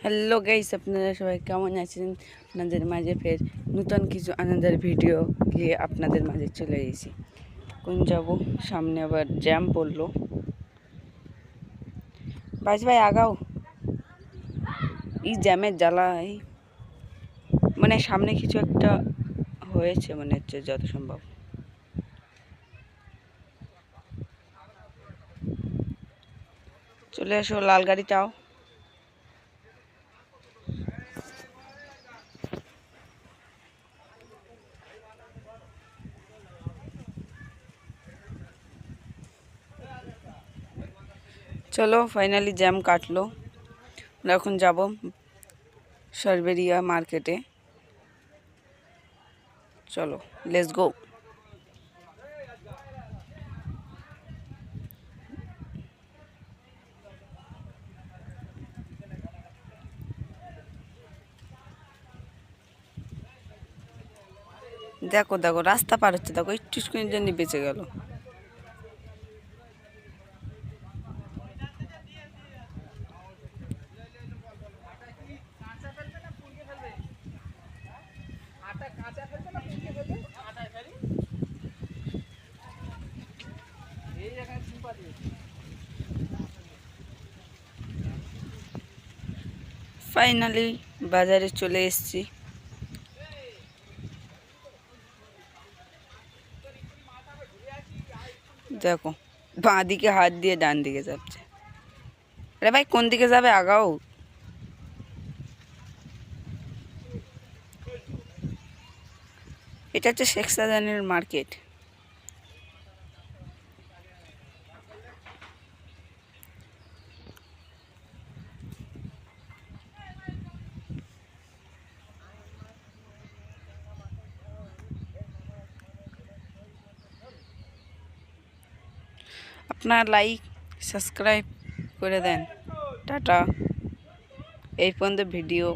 Hello guys, আপনারা সবাই কেমন আছেন? আপনাদের মাঝে ফের নতুন কিছু আনন্দের ভিডিও নিয়ে আপনাদের মাঝে চলে এসেছি। কোন যাব? সামনে আবার জ্যাম পড়লো। বাইশ ভাই আগাও, এই জ্যামের জ্বালাই মানে সামনে কিছু একটা হয়েছে মনে হচ্ছে যত সম্ভব। চলে এসো, লাল গাড়ি চাও। চলো, ফাইনালি জ্যাম কাটলো। আমরা এখন যাব সার্ভেরিয়া মার্কেটে। চলো, লেটস গো। দেখো দেখো, রাস্তা পার হচ্ছে, দেখো একটু স্কুলের জন্য বেঁচে গেল। ফাইনালি বাজারে চলে এসেছি। দেখো, বাঁ দিকে হাত দিয়ে ডান দিকে যাচ্ছে। আরে ভাই, কোন দিকে যাবে? আগাও। এটা হচ্ছে শেখ সাজানের মার্কেট। আপনার লাইক সাবস্ক্রাইব করে দেন। টাটা। এই পর্যন্ত ভিডিও